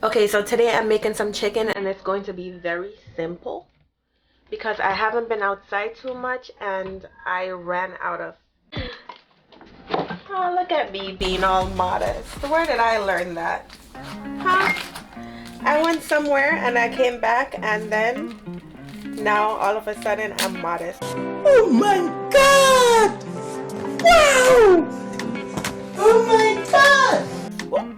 Okay, so today I'm making some chicken and it's going to be very simple because I haven't been outside too much and I ran out of... Oh, look at me being all modest. Where did I learn that? Huh? I went somewhere and I came back and then now all of a sudden I'm modest. Oh my God! Wow! Oh my God! Wow.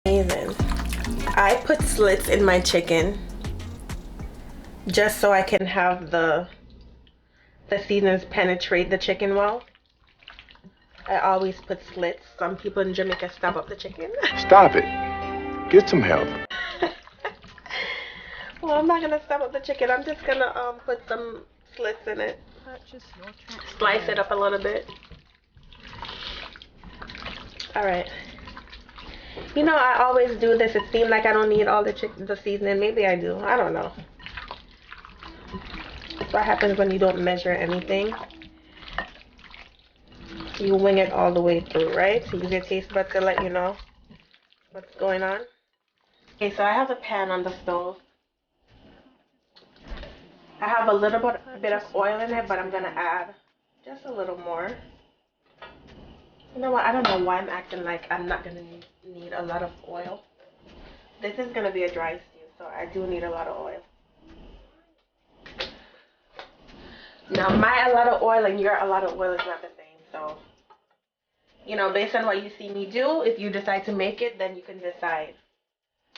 Amazing. I put slits in my chicken just so I can have the seasonings penetrate the chicken well. I always put slits. Some people in Jamaica stab up the chicken. Stop it. Get some help. Well, I'm not gonna stab up the chicken. I'm just gonna put some slits in it. Slice it up a little bit. Alright. You know, I always do this. It seems like I don't need all the seasoning. Maybe I do. I don't know. That's what happens when you don't measure anything. You wing it all the way through, right? So use your taste buds to let you know what's going on. Okay, so I have a pan on the stove. I have a little bit of oil in it, but I'm gonna add just a little more. You know what? I don't know why I'm acting like I'm not gonna need a lot of oil. This is gonna be a dry stew, so I do need a lot of oil. Now, my a lot of oil and your a lot of oil is not the same, so you know, based on what you see me do, if you decide to make it, then you can decide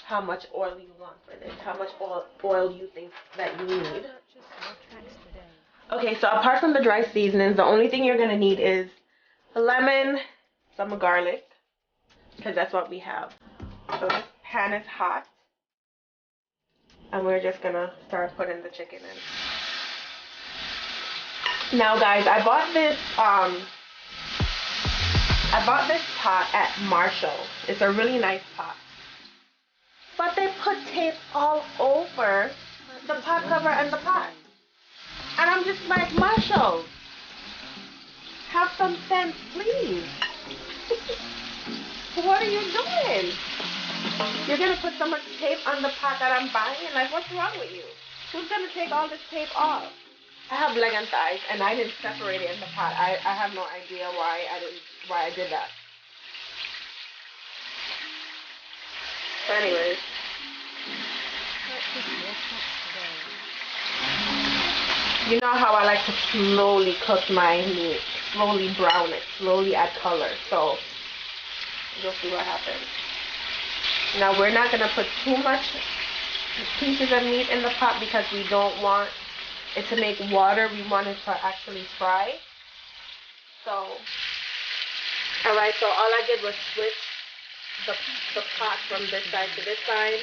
how much oil you want for this, how much oil you think that you need. Okay, so apart from the dry seasonings, the only thing you're gonna need is a lemon, some garlic, because that's what we have. So this pan is hot, and we're just gonna start putting the chicken in. Now, guys, I bought this pot at Marshall. It's a really nice pot. But they put tape all over the pot cover and the pot. And I'm just like, Marshall, have some sense, please. What are you doing? You're going to put so much tape on the pot that I'm buying? Like, what's wrong with you? Who's going to take all this tape off? I have leg and thighs, and I didn't separate it in the pot. I have no idea why I did that. So anyways. You know how I like to slowly cook my meat, slowly brown it, slowly add color. So you'll see what happens. Now we're not gonna put too much pieces of meat in the pot because we don't want it to make water. We want it to actually fry. So, alright, so all I did was switch the pot from this side to this side.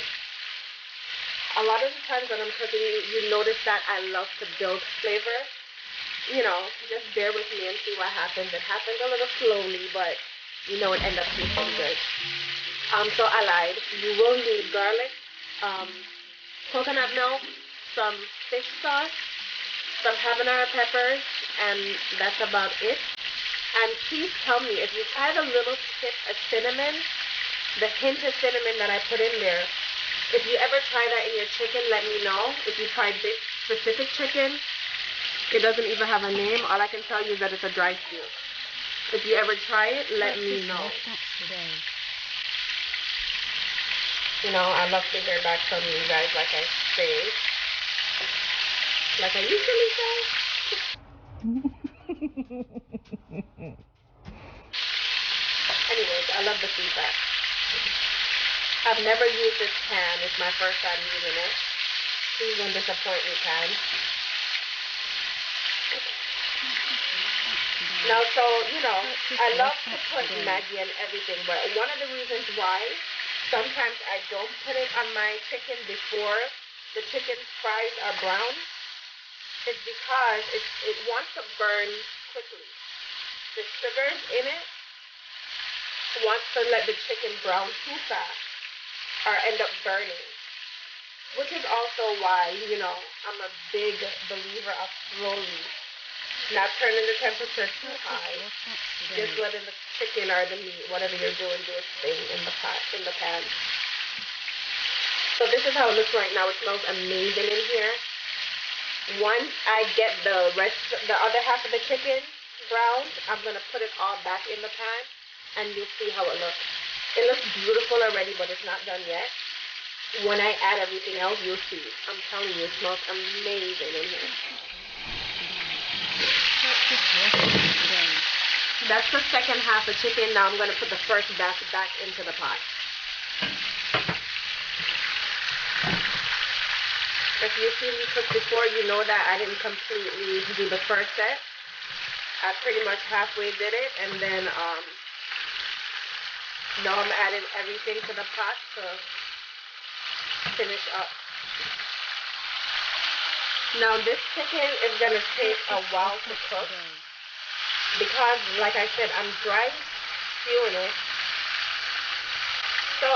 A lot of the times when I'm cooking, you notice that I love to build flavor. You know, just bear with me and see what happens. It happens a little slowly, but you know it ends up tasting good. So I lied. You will need garlic, coconut milk, some fish sauce, some habanero peppers, and that's about it. And please tell me if you tried a little tip of cinnamon, the hint of cinnamon that I put in there. If you ever try that in your chicken, let me know. If you tried this specific chicken, it doesn't even have a name. All I can tell you is that it's a dry stew. If you ever try it, let me know. You know, I love to hear back from you guys, like I say. Like I usually say. Anyways, I love the feedback. I've never used this pan. It's my first time using it. Please don't disappoint me, pan. Now, so, you know, I love to put Maggi and everything, but one of the reasons why sometimes I don't put it on my chicken before the chicken fries are brown is because it wants to burn quickly. The sugars in it wants to let the chicken brown too fast or end up burning. Which is also why, you know, I'm a big believer of slowly not turning the temperature too high. Just letting the chicken or the meat, whatever you're doing, do its thing in the pot, in the pan. So this is how it looks right now. It smells amazing in here. Once I get the other half of the chicken browned, I'm gonna put it all back in the pan, and you'll see how it looks. It looks beautiful already, but it's not done yet. When I add everything else, you'll see. I'm telling you, it smells amazing in here. That's the second half of chicken. Now I'm going to put the first batch back into the pot. If you've seen me cook before, you know that I didn't completely do the first set. I pretty much halfway did it, and then now I'm adding everything to the pot to finish up. Now this chicken is going to take a while to cook because, like I said, I'm dry stewing it. So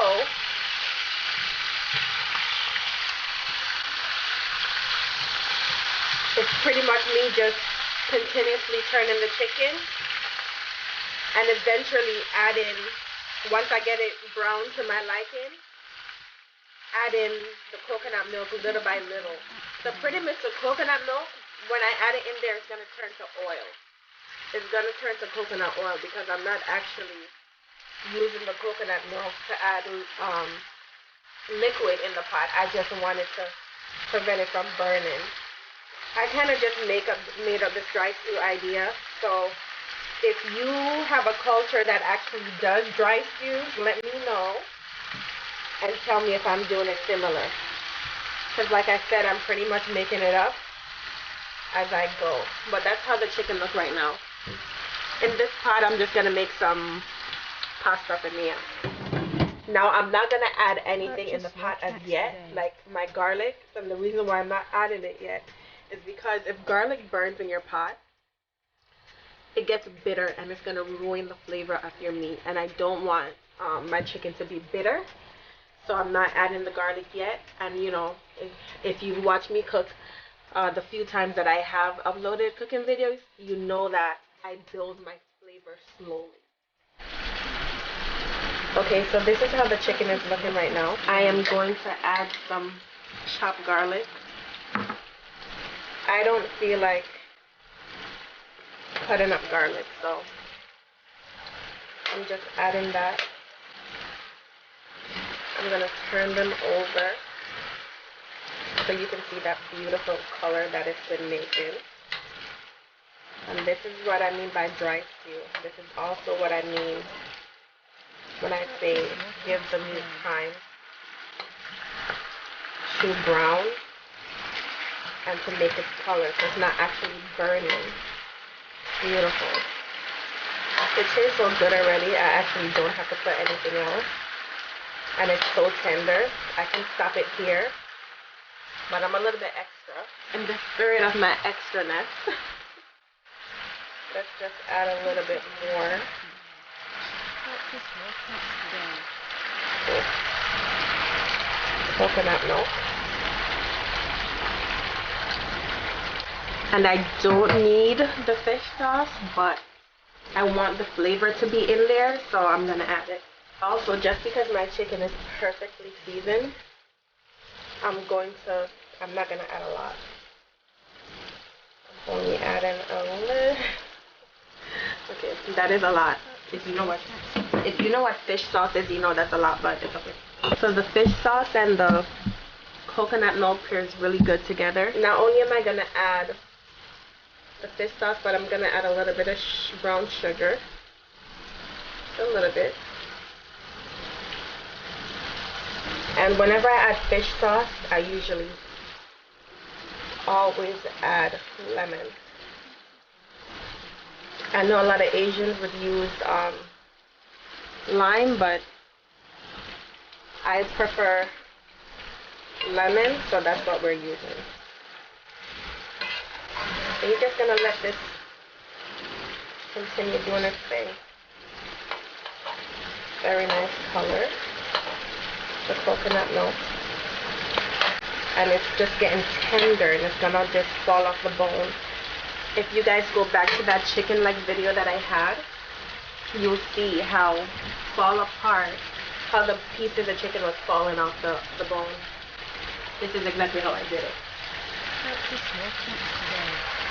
it's pretty much me just continuously turning the chicken and eventually adding, once I get it brown to my liking, add in the coconut milk little by little. So pretty much the coconut milk, when I add it in there, it's going to turn to oil. It's going to turn to coconut oil because I'm not actually using the coconut milk to add liquid in the pot. I just wanted to prevent it from burning. I kind of just made up this dry stew idea. So if you have a culture that actually does dry stews, let me know and tell me if I'm doing it similar. Because like I said, I'm pretty much making it up as I go. But that's how the chicken looks right now. In this pot, I'm just going to make some pasta for Mia. Now, I'm not going to add anything in the pot as yet, like my garlic. And the reason why I'm not adding it yet is because if garlic burns in your pot, it gets bitter and it's going to ruin the flavor of your meat. And I don't want my chicken to be bitter. so I'm not adding the garlic yet. And you know, if you watch me cook, the few times that I have uploaded cooking videos, you know that I build my flavor slowly. Okay, so this is how the chicken is looking right now. I am going to add some chopped garlic. I don't feel like cutting up garlic, so I'm just adding that. I'm gonna turn them over so you can see that beautiful color that it's been making. And this is what I mean by dry stew. This is also what I mean when I say give the meat time to brown and to make its color, so it's not actually burning. Beautiful. It tastes so good already. I actually don't have to put anything else. And it's so tender. I can stop it here. But I'm a little bit extra. In the spirit of my extraness, let's just add a little bit more. Coconut milk. And I don't need the fish sauce, but I want the flavor to be in there, so I'm gonna add it. Also, just because my chicken is perfectly seasoned, I'm not gonna add a lot. I'm only adding a little. Okay, that is a lot. If you know what fish sauce is, you know that's a lot, but it's okay. So the fish sauce and the coconut milk pairs really good together. Not only am I gonna add the fish sauce, but I'm gonna add a little bit of brown sugar. Just a little bit. And whenever I add fish sauce, I usually always add lemon. I know a lot of Asians would use lime, but I prefer lemon, so that's what we're using. So you're just gonna let this continue doing its thing. Very nice color. The coconut milk. And it's just getting tender and it's gonna just fall off the bone. If you guys go back to that chicken leg video that I had, you'll see how fall apart, how the pieces of chicken was falling off the bone. This is exactly how I did it.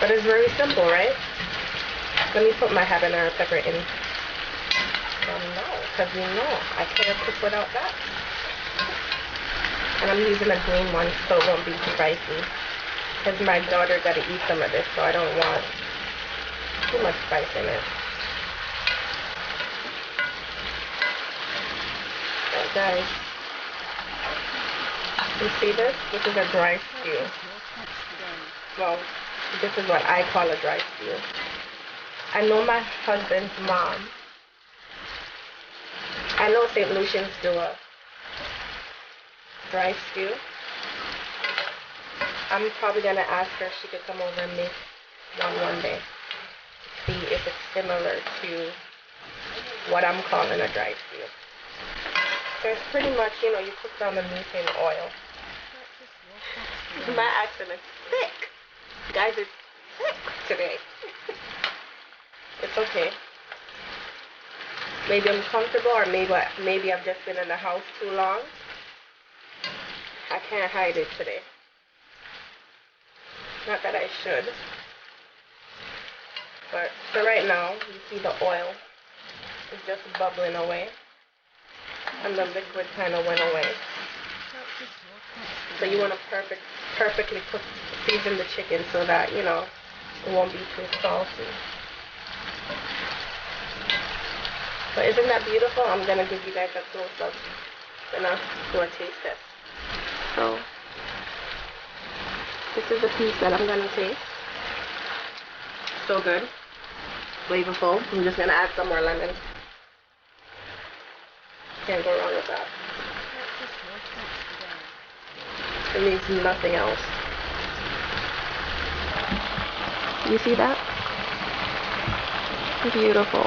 But it's very simple, right? Let me put my habanero pepper in. No, because you know I can't cook without that. And I'm using a green one so it won't be spicy. Because my daughter got to eat some of this, so I don't want too much spice in it. So guys, you see this? This is a dry stew. Well, this is what I call a dry stew. I know my husband's mom. I know St. Lucians do a dry stew. I'm probably gonna ask her if she could come over and make one day. See if it's similar to what I'm calling a dry stew. So it's pretty much, you know, you cook down the meat in oil. My accent is thick. Guys, it's thick today. It's okay. Maybe I'm comfortable, or maybe I've just been in the house too long. I can't hide it today. Not that I should. But for right now, you see the oil is just bubbling away. And the liquid kind of went away. So you want to perfectly season the chicken so that, you know, it won't be too salty. But isn't that beautiful? I'm going to give you guys a close-up. I'm going to do a taste test. So, this is the piece that I'm going to taste. So good. Flavorful. I'm just going to add some more lemon. Can't go wrong with that. It needs nothing else. You see that? Beautiful.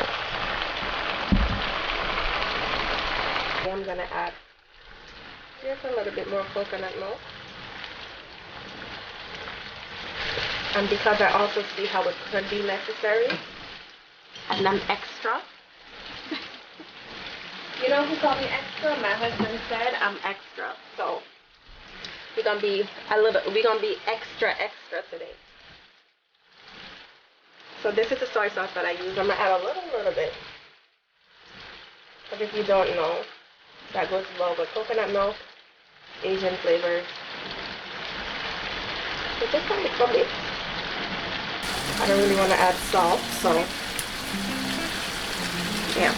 I'm gonna add Just a little bit more coconut milk. And because I also see how it could be necessary, and I'm extra. You know who called me extra? My husband said I'm extra. So we're gonna be extra today. So this is the soy sauce that I use. I'm gonna add a little bit. But if you don't know, that goes well with coconut milk, Asian flavors. So this one is probably, I don't really want to add salt, so yeah.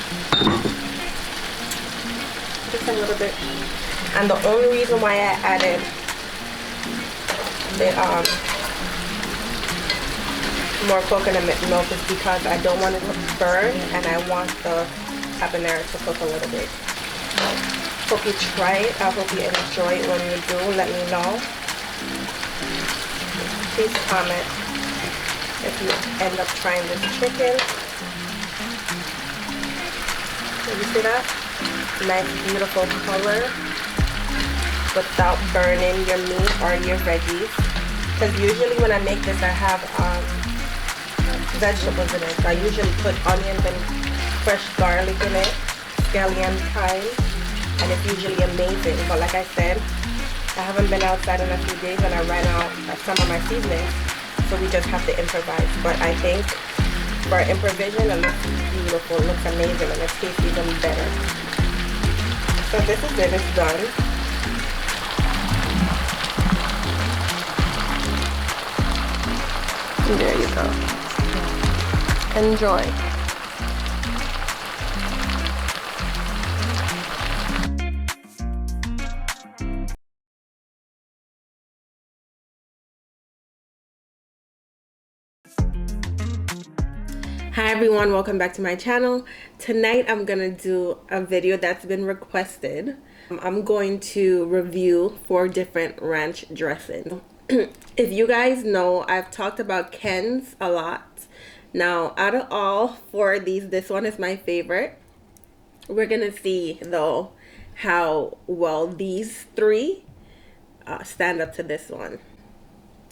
Just a little bit. And the only reason why I added the more coconut milk is because I don't want it to burn and I want the habanero to cook a little bit. Hope you try it. I hope you enjoy it. When you do, let me know. Please comment if you end up trying this chicken. Did you see that? Nice beautiful color without burning your meat or your veggies. Because usually when I make this I have vegetables in it. So I usually put onions and fresh garlic in it, scallion, thyme, and it's usually amazing. But like I said, I haven't been outside in a few days and I ran out of some of my seasonings, so we just have to improvise. But I think for improvisation, it looks beautiful, it looks amazing, and it tastes even better. So this is it, it's done. There you go. Enjoy. Hi everyone, welcome back to my channel. Tonight I'm gonna do a video that's been requested. I'm going to review 4 different ranch dressings. If you guys know, I've talked about Ken's a lot. Now, out of all 4 of these, this one is my favorite. We're gonna see though how well these 3 stand up to this one.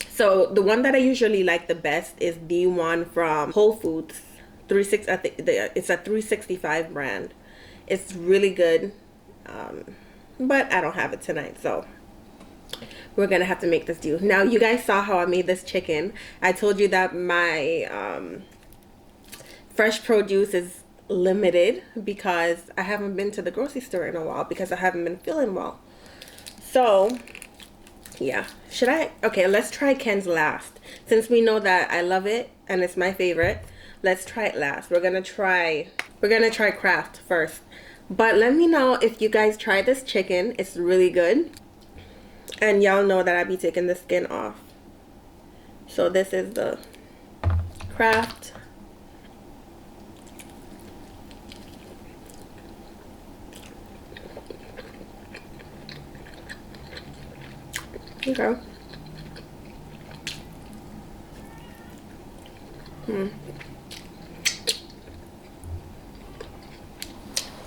So the one that I usually like the best is the one from Whole Foods. It's a 365 brand. It's really good, but I don't have it tonight, so we're gonna have to make this do. Now, you guys saw how I made this chicken. I told you that my fresh produce is limited because I haven't been to the grocery store in a while because I haven't been feeling well. So yeah, okay, let's try Ken's last. Since we know that I love it and it's my favorite, let's try it last. We're gonna try Kraft first. But let me know if you guys try this chicken. It's really good. And y'all know that I be taking the skin off. So this is the Kraft. Okay.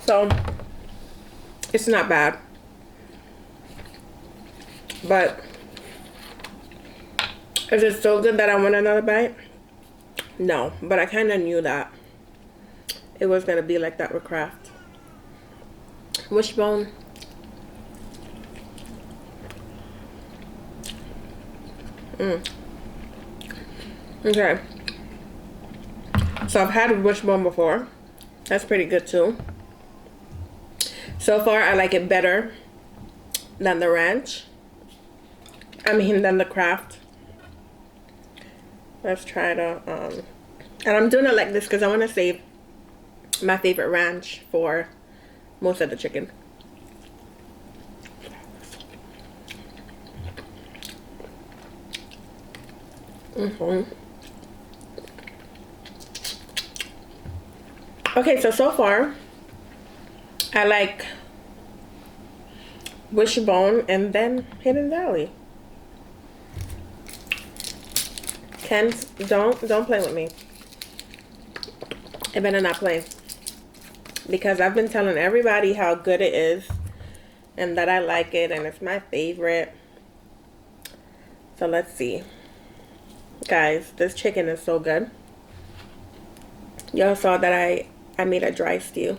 So it's not bad, but is it so good that I want another bite? No, but I kind of knew that it was gonna be like that with Kraft. Wishbone. Okay, so I've had wishbone before. That's pretty good too. So far I like it better than the ranch. Than the Kraft. Let's try to and I'm doing it like this because I want to save my favorite ranch for most of the chicken. Okay, so far I like Wishbone and then Hidden Valley. Ken's, don't play with me. I better not play, because I've been telling everybody how good it is, and that I like it and it's my favorite. So let's see. Guys, this chicken is so good. Y'all saw that I made a dry stew.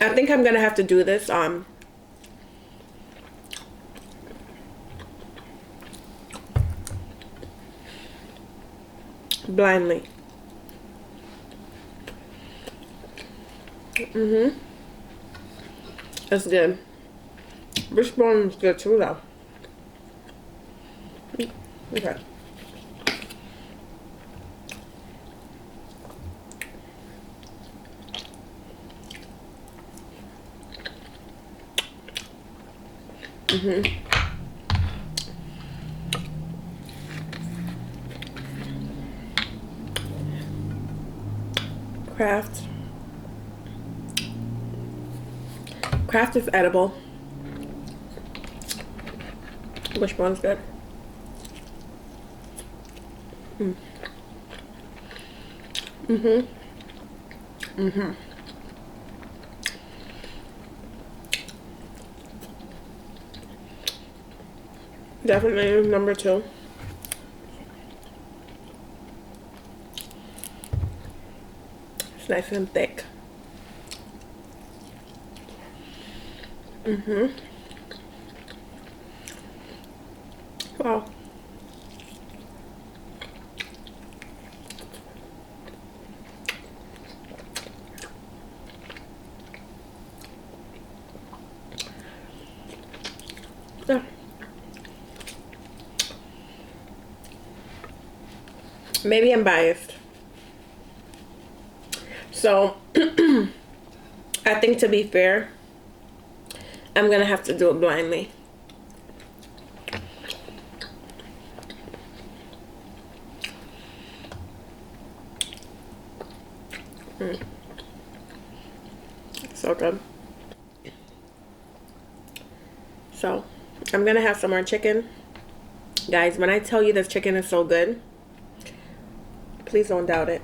I think I'm gonna have to do this blindly. That's good. This bone is good too, though. Okay. Kraft is edible. Wishbone's good. Definitely number 2. It's nice and thick. Wow. Yeah. Maybe I'm biased. So, I think to be fair, I'm gonna have to do it blindly. So good. So, I'm gonna have some more chicken. Guys, when I tell you this chicken is so good, please don't doubt it.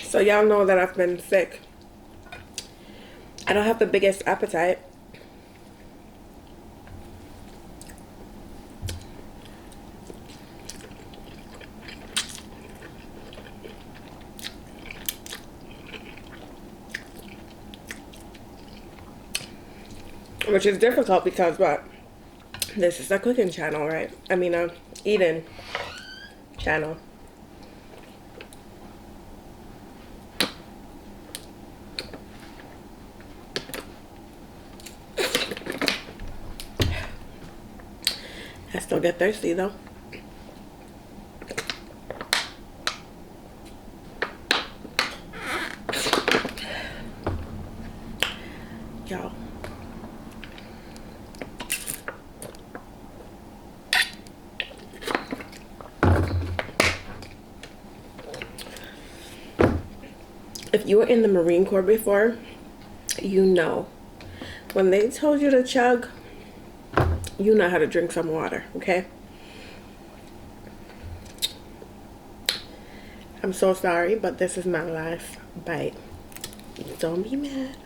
So y'all know that I've been sick. I don't have the biggest appetite. Which is difficult because what? This is a cooking channel, right? I mean a eating channel. I still get thirsty though. Y'all. If you were in the Marine Corps before, you know. When they told you to chug, you know how to drink some water, okay? I'm so sorry, but this is my last bite. Don't be mad.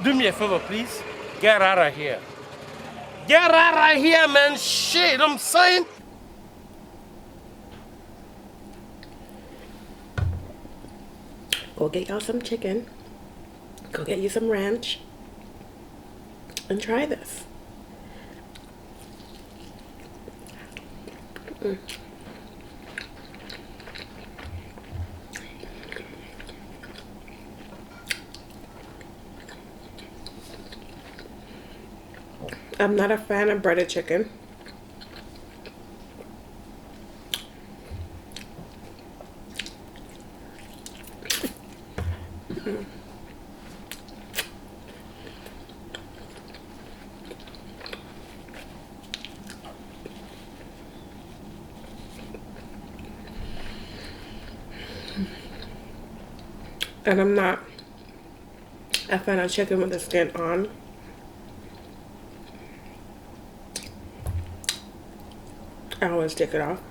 Do me a favor, please. Get out of here. Get out of here, man. Shit, I'm saying. Go get y'all some chicken. Go get you some ranch. And try this. I'm not a fan of breaded chicken. And I'm not a fan of chicken with the skin on. I always take it off.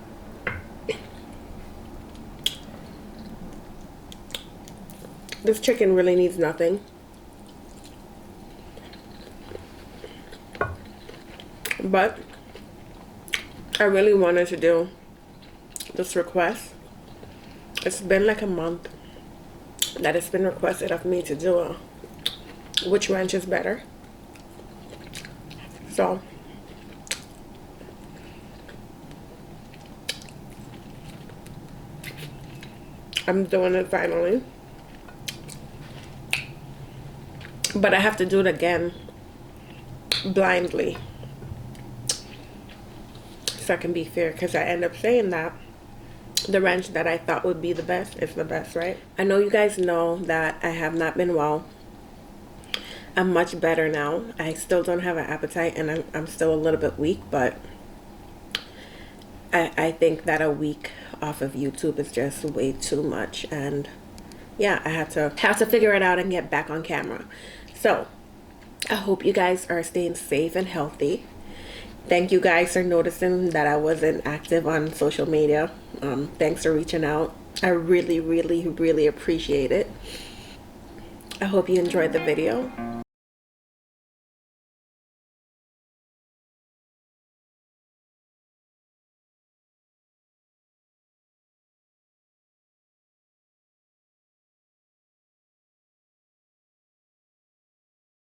This chicken really needs nothing. But I really wanted to do this request. It's been like a month that it's been requested of me to do a which ranch is better. So I'm doing it finally. But I have to do it again blindly so I can be fair, because I end up saying that the ranch that I thought would be the best is the best, right? I know you guys know that I have not been well. I'm much better now. I still don't have an appetite and I'm still a little bit weak, but I think that a week off of YouTube is just way too much, and yeah, I have to figure it out and get back on camera. So I hope you guys are staying safe and healthy. Thank you guys for noticing that I wasn't active on social media. Thanks for reaching out. I really, really, really appreciate it. I hope you enjoyed the video.